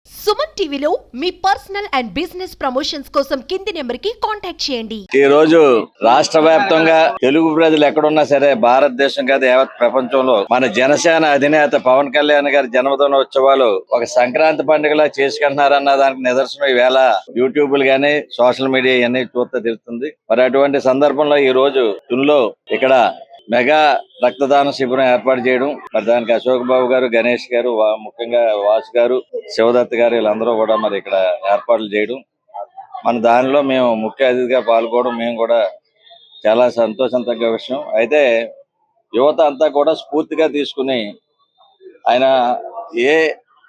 సుమన్ టీవీలో మీ personal and business promotions కోసం కింది నెంబర్కి కాంటాక్ట్ చేయండి. ఈ రోజు రాష్ట్ర వ్యాప్తంగా తెలుగు ప్రజలు ఎక్కడున్నా సరే భారతదేశం కాదు యావత్ ప్రపంచంలో మన జనసేన అధినేత పవన్ కళ్యాణ్ గారి జన్మదిన ఉత్సవాలు ఒక సంక్రాంతి పండుగలా చేసుకుంటున్నారన్న దానికి నిదర్శనం ఈవేళ యూట్యూబ్లు గానీ సోషల్ మీడియా ఇవన్నీ చూస్తే తెలుస్తుంది. మరి అటువంటి సందర్భంలో ఈ రోజు తునిలో ఇక్కడ మెగా రక్తదాన శిబిరం ఏర్పాటు చేయడం, మరి దానికి అశోక్ బాబు గారు, గణేష్ గారు, ముఖ్యంగా వాసు గారు, శివదత్ గారు వీళ్ళందరూ కూడా మరి ఇక్కడ ఏర్పాట్లు చేయడం, మన దానిలో మేము ముఖ్య అతిథిగా పాల్గొనడం మేము కూడా చాలా సంతోషం తగ్గ విషయం. అయితే యువత అంతా కూడా స్ఫూర్తిగా తీసుకుని ఆయన ఏ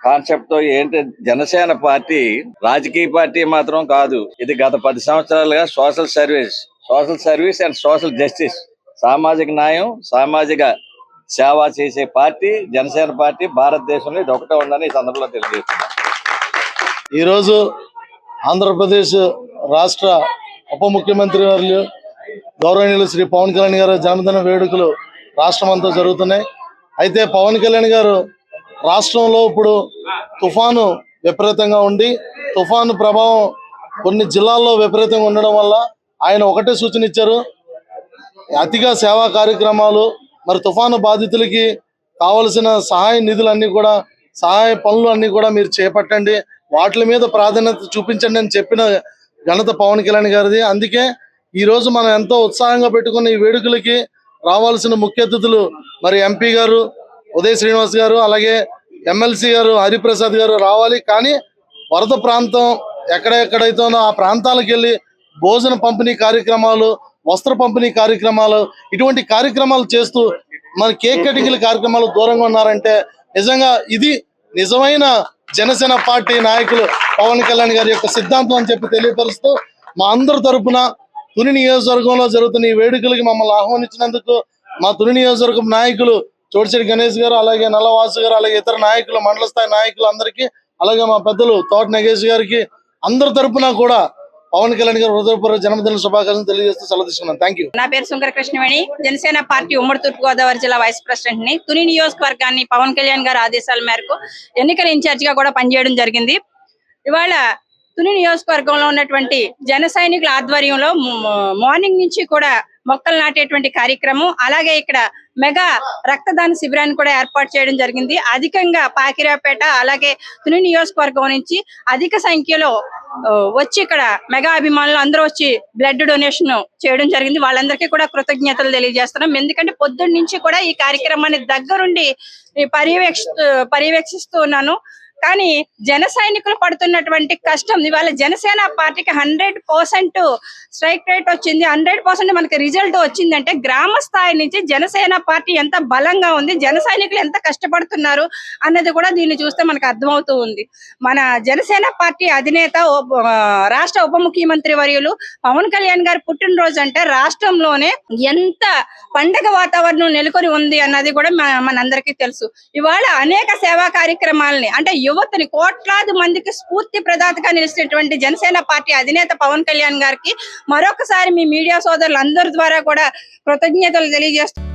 కాన్సెప్ట్ తో ఏంటి, జనసేన పార్టీ రాజకీయ పార్టీ మాత్రం కాదు, ఇది గత 10 సంవత్సరాలుగా social service and social justice, సామాజిక న్యాయం, సామాజిక సేవ చేసే పార్టీ జనసేన పార్టీ. భారతదేశంలో ఇది ఒకటే ఉందని ఈ సందర్భంలో తెలియజేస్తున్నాం. ఈరోజు ఆంధ్రప్రదేశ్ రాష్ట్ర ఉప ముఖ్యమంత్రి వర్యులు గౌరవనీయులు శ్రీ పవన్ కళ్యాణ్ గారు జన్మదిన వేడుకలు రాష్ట్రం అంతా జరుగుతున్నాయి. అయితే పవన్ కళ్యాణ్ గారు రాష్ట్రంలో ఇప్పుడు తుఫాను విపరీతంగా ఉండి, తుఫాను ప్రభావం కొన్ని జిల్లాల్లో విపరీతంగా ఉండడం వల్ల ఆయన ఒకటే సూచన ఇచ్చారు, అతిగా సేవా కార్యక్రమాలు, మరి తుఫాను బాధితులకి కావలసిన సహాయ నిధులన్నీ కూడా, సహాయ పనులు అన్నీ కూడా మీరు చేపట్టండి, వాటి మీద ప్రాధాన్యత చూపించండి అని చెప్పిన ఘనత పవన్ కళ్యాణ్ గారిది. అందుకే ఈరోజు మనం ఎంతో ఉత్సాహంగా పెట్టుకున్న ఈ వేడుకలకి రావాల్సిన ముఖ్య అతిథులు మరి ఎంపీ గారు ఉదయ్ శ్రీనివాస్ గారు, అలాగే ఎమ్మెల్సీ గారు హరిప్రసాద్ గారు రావాలి. కానీ వరద ప్రాంతం ఎక్కడెక్కడైతే ఉందో ఆ ప్రాంతాలకు వెళ్ళి భోజన పంపిణీ కార్యక్రమాలు, వస్త్ర పంపిణీ కార్యక్రమాలు, ఇటువంటి కార్యక్రమాలు చేస్తూ మన కేక్ కటింగ్ల కార్యక్రమాలు దూరంగా ఉన్నారంటే నిజంగా ఇది నిజమైన జనసేన పార్టీ నాయకులు పవన్ కళ్యాణ్ గారి యొక్క సిద్ధాంతం అని చెప్పి తెలియపరుస్తూ, మా అందరి తరపున తుని నియోజకవర్గంలో జరుగుతున్న ఈ వేడుకలకి మమ్మల్ని ఆహ్వానించినందుకు మా తుని నియోజకవర్గం నాయకులు చోటిశెట్టి గణేష్ గారు, అలాగే నల్లవాసు గారు, అలాగే ఇతర నాయకులు, మండల స్థాయి నాయకులు అందరికీ, అలాగే మా పెద్దలు తోట నగేష్ గారికి అందరి తరపున కూడా పవన్ కళ్యాణ్ గారు హృదయపూర్వక జన్మదిన శుభాకాంక్షలు తెలియజేస్తూ సెలవు తీసుకున్నాను. Thank you. నా పేరు శంకర కృష్ణవేణి, జనసేన పార్టీ ఉమ్మడి తూర్పు గోదావరి జిల్లా వైస్ ప్రెసిడెంట్ ని. తుని నియోజకవర్గాన్ని పవన్ కళ్యాణ్ గారి ఆదేశాల మేరకు ఎన్నికల ఇన్ఛార్జ్ గా కూడా పనిచేయడం జరిగింది. ఇవాళ తుని నియోజకవర్గంలో ఉన్నటువంటి జన సైనికుల ఆధ్వర్యంలో మార్నింగ్ నుంచి కూడా మొక్కలు నాటేటువంటి కార్యక్రమం, అలాగే ఇక్కడ మెగా రక్తదాన శిబిరాన్ని కూడా ఏర్పాటు చేయడం జరిగింది. అధికంగా పాకిరాపేట అలాగే తుని నియోజకవర్గం నుంచి అధిక సంఖ్యలో వచ్చి ఇక్కడ మెగా అభిమానులు అందరూ వచ్చి బ్లడ్ డొనేషన్ చేయడం జరిగింది. వాళ్ళందరికీ కూడా కృతజ్ఞతలు తెలియజేస్తున్నాం. ఎందుకంటే పొద్దున్న నుంచి కూడా ఈ కార్యక్రమాన్ని దగ్గరుండి పర్యవేక్షిస్తూ ఉన్నాను. కానీ జన సైనికులు పడుతున్నటువంటి కష్టం, ఇవాళ జనసేన పార్టీకి 100% స్ట్రైక్ రేట్ వచ్చింది, 100% మనకి రిజల్ట్ వచ్చిందంటే గ్రామ స్థాయి నుంచి జనసేన పార్టీ ఎంత బలంగా ఉంది, జన సైనికులు ఎంత కష్టపడుతున్నారు అన్నది కూడా దీన్ని చూస్తే మనకు అర్థమవుతూ ఉంది. మన జనసేన పార్టీ అధినేత రాష్ట్ర ఉప ముఖ్యమంత్రి వర్యులు పవన్ కళ్యాణ్ గారి పుట్టినరోజు అంటే రాష్ట్రంలోనే ఎంత పండగ వాతావరణం నెలకొని ఉంది అన్నది కూడా మనందరికీ తెలుసు. ఇవాళ అనేక సేవా కార్యక్రమాలని, అంటే యువతని కోట్లాది మందికి స్ఫూర్తి ప్రదాతగా నిలిచినటువంటి జనసేన పార్టీ అధినేత పవన్ కళ్యాణ్ గారికి మరొకసారి మీ మీడియా సోదరులందరి ద్వారా కూడా కృతజ్ఞతలు తెలియజేస్తూ